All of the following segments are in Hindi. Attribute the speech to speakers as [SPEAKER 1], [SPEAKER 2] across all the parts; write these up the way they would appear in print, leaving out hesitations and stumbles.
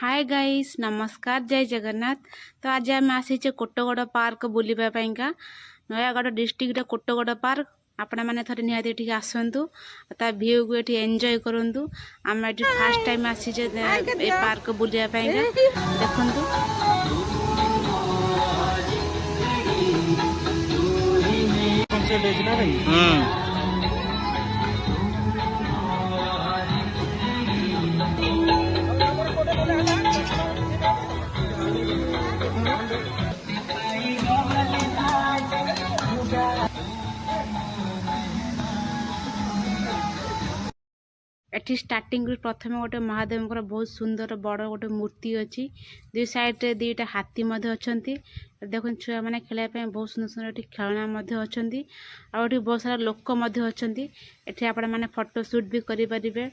[SPEAKER 1] हाय गाइस नमस्कार जय जगन्नाथ। तो आज आम आसीचे कोटगड़ पार्क बुलवाईका नयागढ़ डिस्ट्रिक्ट कोटगड़ पार्क आपण मैंने थे निहाती आसतु ता भ्यू को ये एंजॉय करूँ। आम ये फास्ट टाइम आसीचे पार्क बुलवाईका देखु। एटी स्टार्टिंग प्रथम गोटे महादेव बहुत सुंदर बड़ गोटे मूर्ति अच्छी दुई साइड रे दीटा हाथी अच्छा देख छुआ मैंने खेलने बहुत सुंदर सुंदर खेलना अच्छा आठ बहुत सारा लोक अच्छा आपण मैंने फोटो शूट भी करें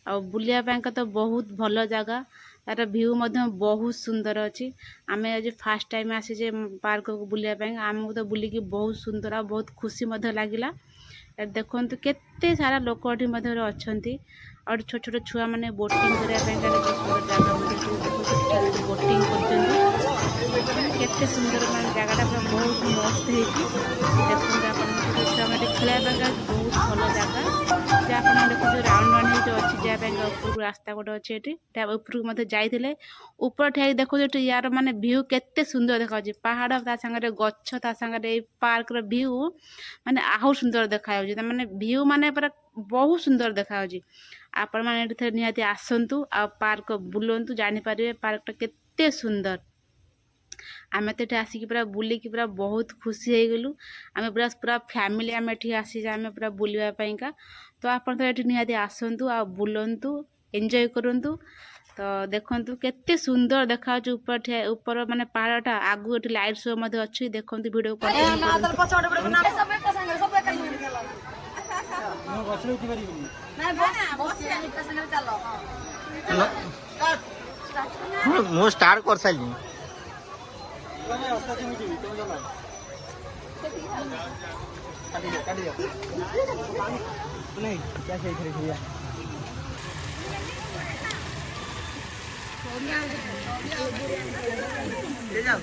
[SPEAKER 1] आ बुलिया तो बहुत भल जगह तार भ्यू बहुत सुंदर अच्छी आम आज फास्ट टाइम आसीजे पार्क को बुलिया आमको तो बुलिकी बहुत सुंदर आ बहुत खुशी लगिला। देखु केते सारा लोक अच्छा और छोट छोट छुआ मैंने बोटिंग करने सुंदर जगह बोटिंग करते सुंदर मान जगह बहुत मस्त देखते छुआ मैंने खेलने बहुत भल जगह जहाँ देखो राउंड राउंड अच्छी जहाँ उपरको रास्ता गोटे अच्छे उपरको जाइए ऊपर ठिया देखो यार माने भ्यू केते सुंदर देखा पहाड़ ता सागर गछ ता सागर पार्क भ्यू माने आहु सुंदर देखा माने भ्यू माने पूरा बहुत सुंदर देखा आपण मैंने निहाती आसतु आ पार्क बुलंतु जानीपर पार्कटा केते सुंदर। आम तो ये आसिक पूरा बुलिकी पूरा बहुत खुशी हो गलु। आम पूरा पूरा फैमिली आम ये आसी आम पूरा बुलवाईका तो आप ये निहाती आसतु आ बुलंतु एंजॉय करूँ। तो देखु केते सुंदर देखा ऊपर ऊपर माने पहाड़टा आगु ये लाइट शो अच्छी देखु वीडियो
[SPEAKER 2] मु स्टार्ट कर साइली नहीं क्या सही खरीदिया ले जाओ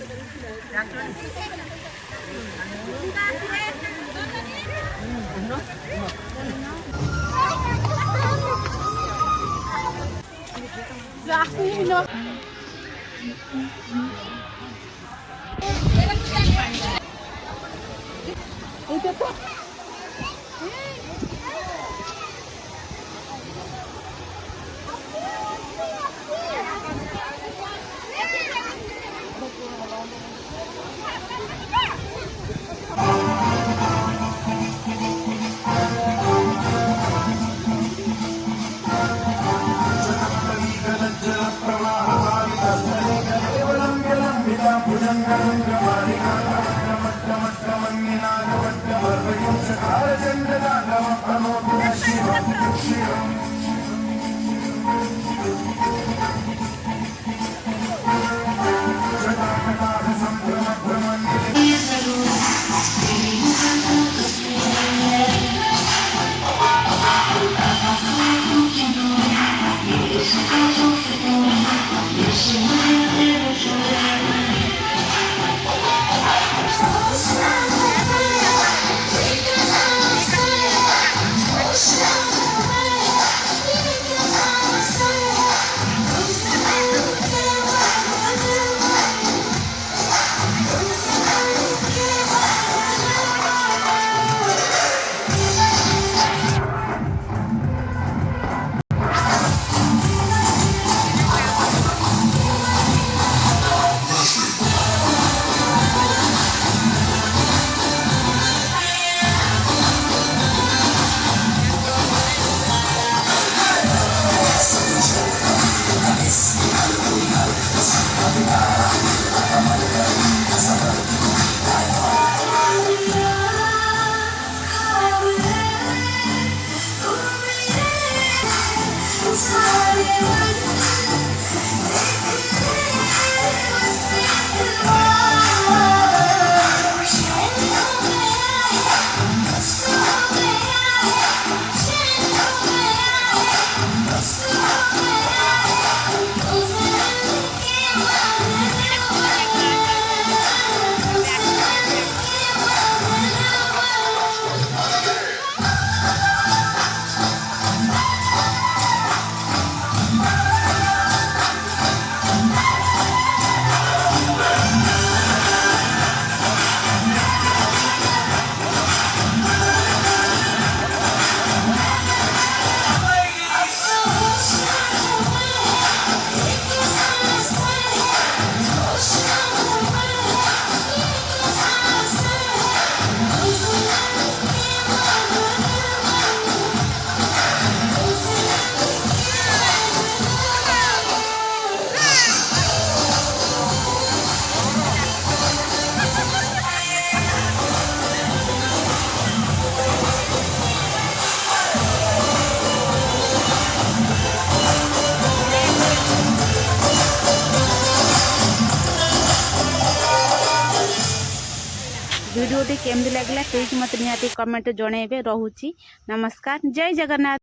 [SPEAKER 1] भिडियोटी केमती लगे प्लीज मत निहाती कमेंट जनइबे। रहुची नमस्कार, जय जगन्नाथ।